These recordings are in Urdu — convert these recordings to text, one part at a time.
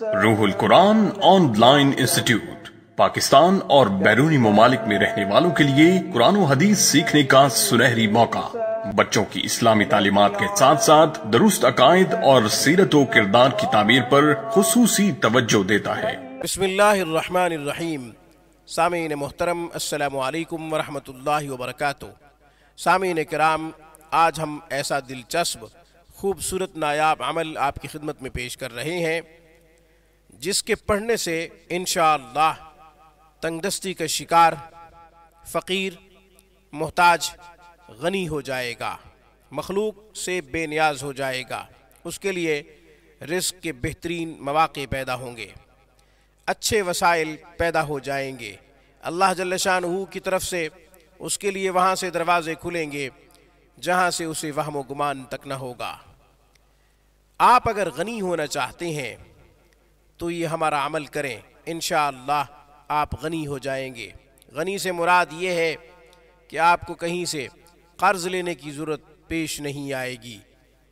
روح القرآن آن لائن انسٹیٹیوٹ پاکستان اور بیرونی ممالک میں رہنے والوں کے لیے قرآن و حدیث سیکھنے کا سنہری موقع۔ بچوں کی اسلامی تعلیمات کے ساتھ ساتھ درست عقائد اور سیرت و کردار کی تعمیر پر خصوصی توجہ دیتا ہے۔ بسم اللہ الرحمن الرحیم۔ سامعین محترم، السلام علیکم ورحمۃ اللہ وبرکاتہ۔ سامعین کرام، آج ہم ایسا دلچسپ خوبصورت نایاب عمل آپ کی خدمت میں پیش کر رہے ہیں جس کے پڑھنے سے انشاءاللہ تنگ دستی کا شکار فقیر محتاج غنی ہو جائے گا، مخلوق سے بے نیاز ہو جائے گا، اس کے لیے رزق کے بہترین مواقع پیدا ہوں گے، اچھے وسائل پیدا ہو جائیں گے، اللہ جل شانہ کی طرف سے اس کے لیے وہاں سے دروازے کھلیں گے جہاں سے اسے وہم و گمان تک نہ ہوگا۔ آپ اگر غنی ہونا چاہتے ہیں تو یہ ہمارا عمل کریں، انشاءاللہ آپ غنی ہو جائیں گے۔ غنی سے مراد یہ ہے کہ آپ کو کہیں سے قرض لینے کی ضرورت پیش نہیں آئے گی،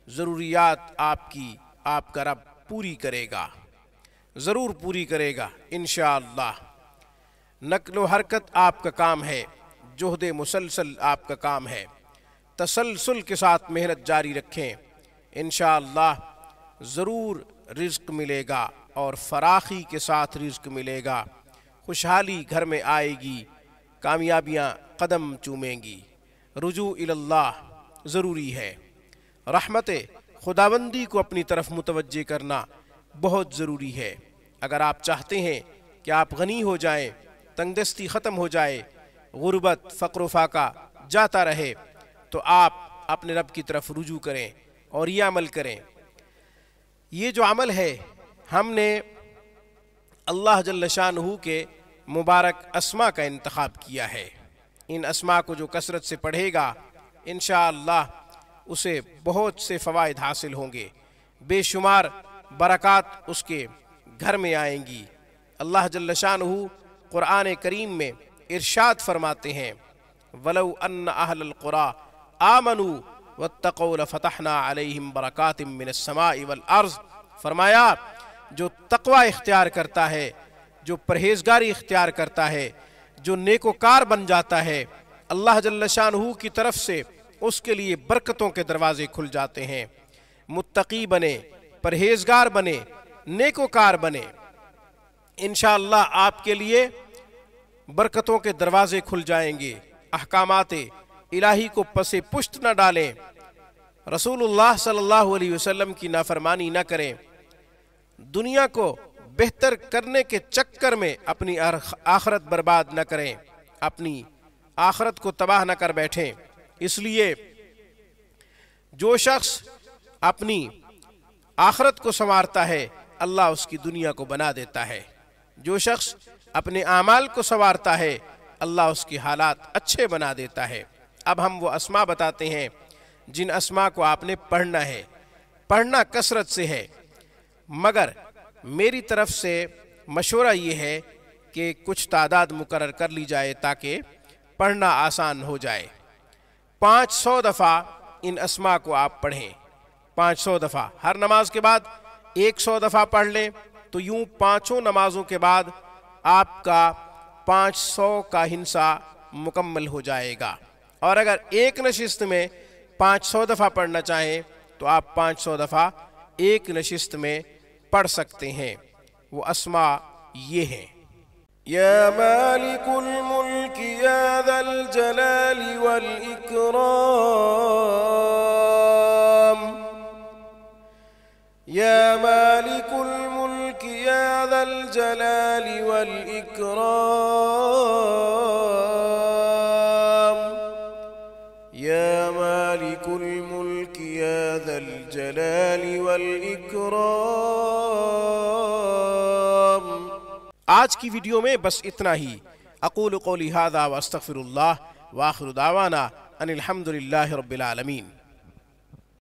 ضروریات آپ کا رب پوری کرے گا، ضرور پوری کرے گا انشاءاللہ۔ نقل و حرکت آپ کا کام ہے، جہد مسلسل آپ کا کام ہے، تسلسل کے ساتھ محنت جاری رکھیں، انشاءاللہ ضرور رزق ملے گا اور فراخی کے ساتھ رزق ملے گا، خوشحالی گھر میں آئے گی، کامیابیاں قدم چومیں گی۔ رجوع اللہ ضروری ہے، رحمت خداوندی کو اپنی طرف متوجہ کرنا بہت ضروری ہے۔ اگر آپ چاہتے ہیں کہ آپ غنی ہو جائیں، تنگ دستی ختم ہو جائے، غربت فقر و فاقہ جاتا رہے، تو آپ اپنے رب کی طرف رجوع کریں اور یہ عمل کریں۔ یہ جو عمل ہے ہم نے اللہ جل شانہ کے مبارک اسماء کا انتخاب کیا ہے۔ ان اسماء کو جو کثرت سے پڑھے گا انشاءاللہ اسے بہت سے فوائد حاصل ہوں گے، بے شمار برکات اس کے گھر میں آئیں گی۔ اللہ جل شانہ قرآن کریم میں ارشاد فرماتے ہیں وَلَوْ أَنَّ أَهْلَ الْقُرَىٰ آمَنُوا وَاتَّقَوْا لَفَتَحْنَا عَلَيْهِمْ بَرَكَاتٍ مِّنَ السَّمَاءِ وَالْأَرْضِ۔ فرمایا جو تقوی اختیار کرتا ہے، جو پرہیزگاری اختیار کرتا ہے، جو نیکوکار بن جاتا ہے، اللہ جل شانہ کی طرف سے اس کے لیے برکتوں کے دروازے کھل جاتے ہیں۔ متقی بنے، پرہیزگار بنے، نیکوکار بنے، انشاءاللہ آپ کے لیے برکتوں کے دروازے کھل جائیں گے۔ احکامات الہی کو پس پشت نہ ڈالیں، رسول اللہ صلی اللہ علیہ وسلم کی نافرمانی نہ کریں، دنیا کو بہتر کرنے کے چکر میں اپنی آخرت برباد نہ کریں، اپنی آخرت کو تباہ نہ کر بیٹھیں۔ اس لیے جو شخص اپنی آخرت کو سنوارتا ہے اللہ اس کی دنیا کو بنا دیتا ہے، جو شخص اپنے اعمال کو سنوارتا ہے اللہ اس کی حالات اچھے بنا دیتا ہے۔ اب ہم وہ اسماء بتاتے ہیں جن اسماء کو آپ نے پڑھنا ہے، پڑھنا کثرت سے ہے، مگر میری طرف سے مشورہ یہ ہے کہ کچھ تعداد مقرر کر لی جائے تاکہ پڑھنا آسان ہو جائے۔ 500 دفعہ ان اسماء کو آپ پڑھیں، 500 دفعہ، ہر نماز کے بعد 100 دفعہ پڑھ لیں تو یوں 5 نمازوں کے بعد آپ کا 500 کا ہنسا مکمل ہو جائے گا۔ اور اگر ایک نشست میں 500 دفعہ پڑھنا چاہیں تو آپ 500 دفعہ ایک نشست میں پڑھ سکتے ہیں۔ وہ اسماء یہ ہیں: یا مالک الملک یا ذا الجلال والاکرام، یا مالک الملک یا ذا الجلال والاکرام، یا مالک الملک یا ذا الجلال والاکرام۔ آج کی ویڈیو میں بس اتنا ہی۔ اقول قولی ھذا واستغفر اللہ، وآخر دعوانا ان الحمد للہ رب العالمین۔